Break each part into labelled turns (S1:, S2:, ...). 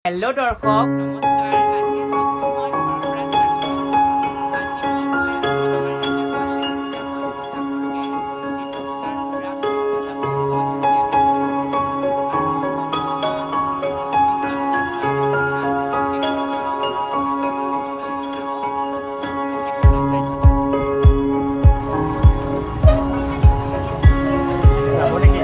S1: Hello' দৰ্শক নমস্কাৰ। আজিৰ ব্লগটো মই ঘৰৰ পৰা ষ্টাৰ্ট কৰিছোঁ। আজি মই গৈ আছোঁ আমাৰ ইয়াতে ৱাল লিষ্টীয়া হয় য'ত আপোনালোকে এই দেৱতাৰ পুৰা মানে পূজাখন বৰ ধুনীয়াকৈ কৰিছে আৰু বিশ্বকৰ্মা পূজা শেষ হোৱাৰ পিছত আপোনালোকক কোনোবা ফালে জনাব। গোটেইখিনিয়ে চাই থাকক। যাব নেকি?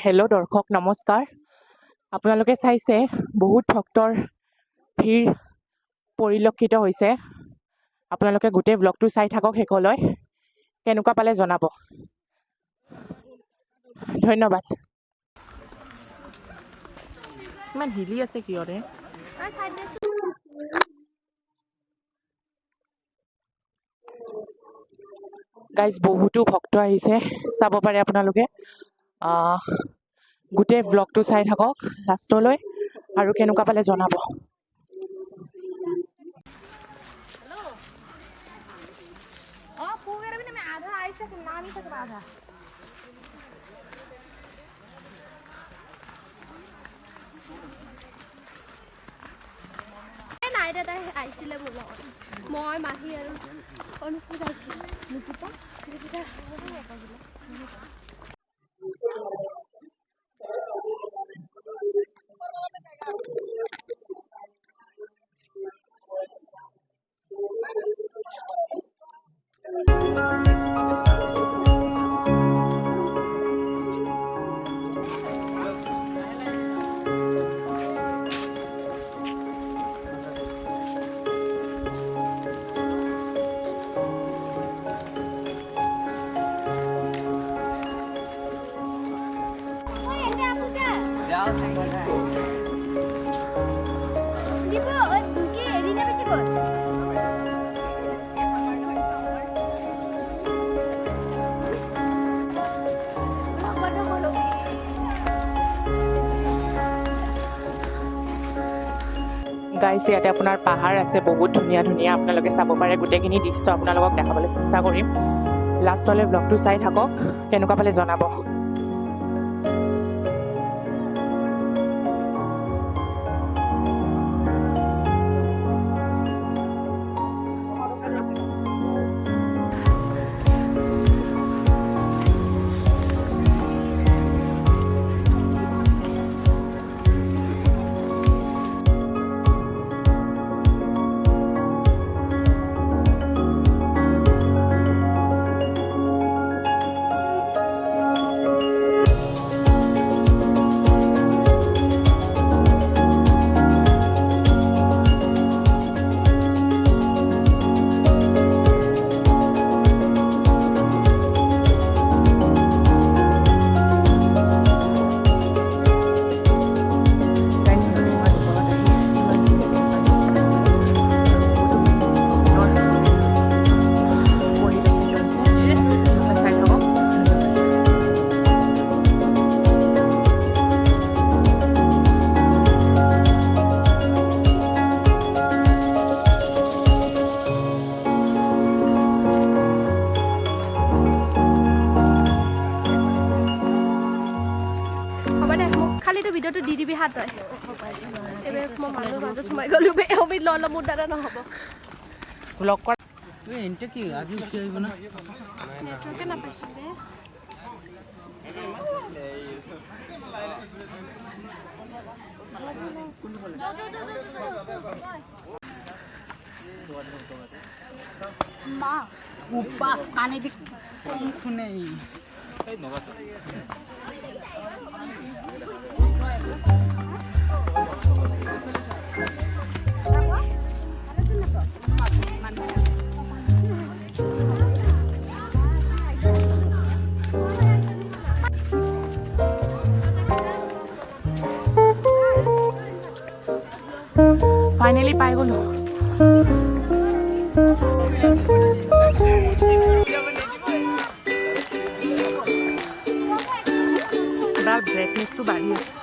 S1: হেল্ল' দৰ্শক নমস্কাৰ। আপোনালোকে চাইছে বহুত ভক্তৰ ভিৰ পৰিলক্ষিত হৈছে। আপোনালোকে গোটেই ব্লগটো চাই থাকক শেষলৈ। কেনেকুৱা পালে জনাব। ধন্যবাদ। ইমান হিলি আছে কিয়ৰে? গাইজ বহুতো ভক্ত আহিছে, চাব পাৰে আপোনালোকে। গোটেই ব্লগটো চাই থাকক লাষ্টলৈ আৰু কেনেকুৱা পালে জনাব।
S2: নাই দাদা আহিছিলে মোৰ লগত, মই মাহী আৰু অনুস্মিতা আহিছিলে। নিকিতা
S1: গাইজ ইয়াতে আপোনাৰ পাহাৰ আছে বহুত ধুনীয়া ধুনীয়া, আপোনালোকে চাব পাৰে। গোটেইখিনি দৃশ্য আপোনালোকক দেখাবলৈ চেষ্টা কৰিম। লাষ্টলৈ ব্লগটো চাই থাকক, কেনেকুৱা পালে জনাব।
S2: মাজত সোমাই গ'লো বে অবিত ল মোৰ দ্বাৰা নহ'ব
S1: ব্লক কৰ এন্তে কি আজি উঠি আহিব না
S2: নেটৱৰ্কে নাপাইছোঁ বে মা উপা কানে দি শুনে ফাইনালি পাই গ'লো এবাৰ ব্ৰাইটনেছটো বাঢ়ি আছে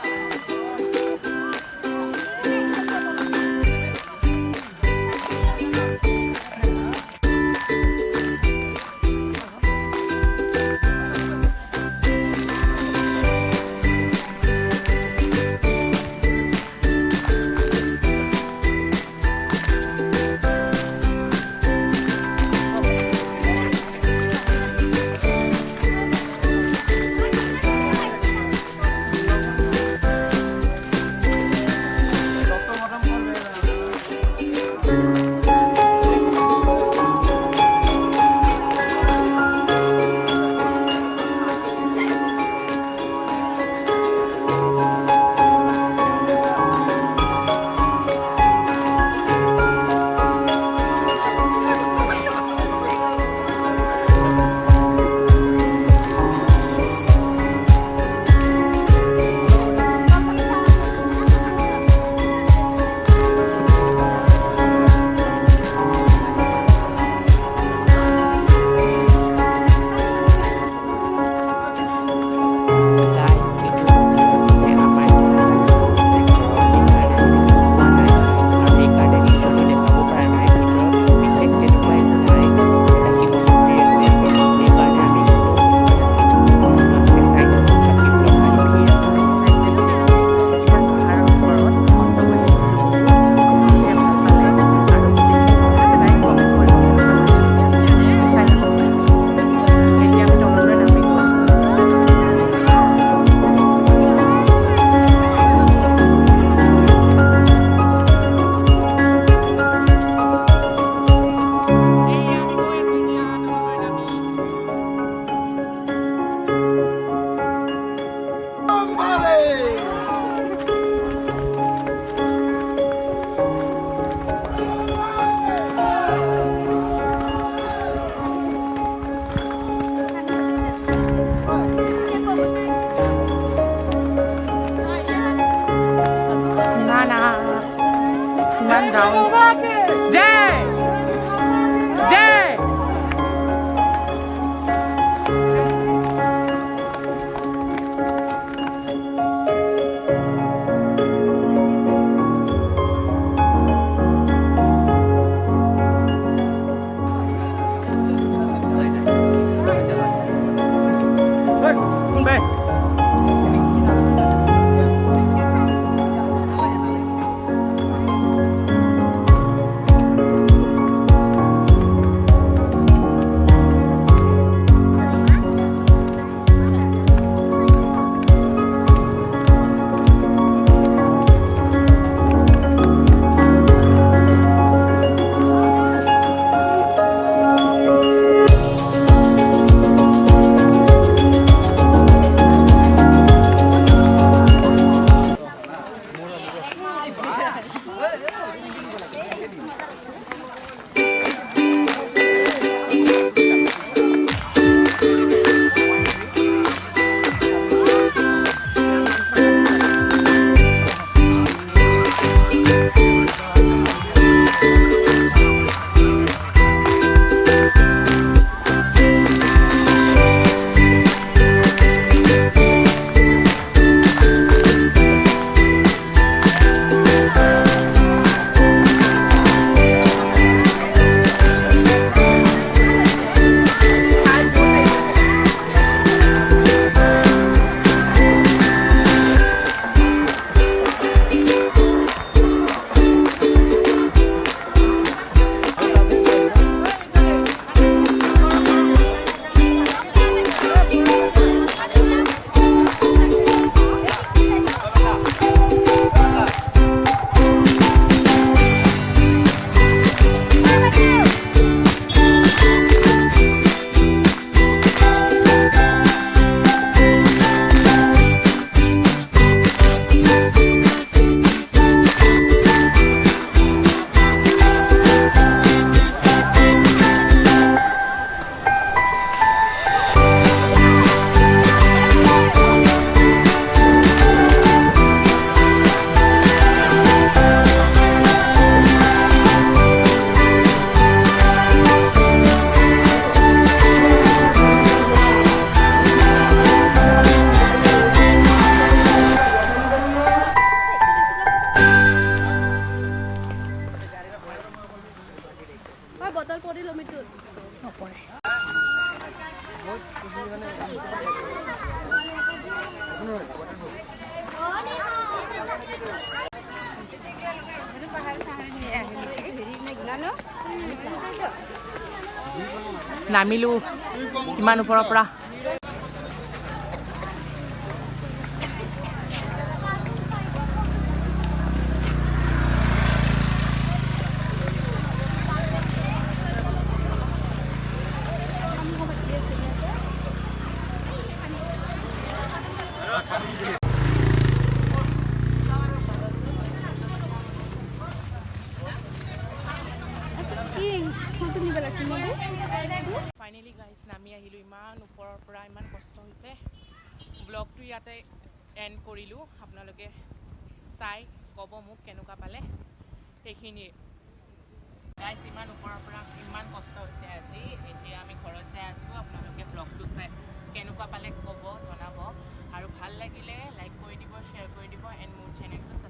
S2: দিল মিটুত
S3: নপৰে নামিলো কিমান ওপৰৰ পৰা ফাইনেলি গাইজ নামি আহিলোঁ ইমান ওপৰৰ পৰা ইমান কষ্ট হৈছে ব্লগটো ইয়াতে এণ্ড কৰিলোঁ আপোনালোকে চাই ক'ব মোক কেনেকুৱা পালে সেইখিনিয়ে গাইজ ইমান ওপৰৰ পৰা ইমান কষ্ট হৈছে আজি এতিয়া আমি ঘৰত যাই আছোঁ আপোনালোকে ব্লগটো চাই কেনেকুৱা পালে ক'ব জনাব আৰু ভাল লাগিলে লাইক কৰি দিব শ্বেয়াৰ কৰি দিব এণ্ড মোৰ চেনেলটো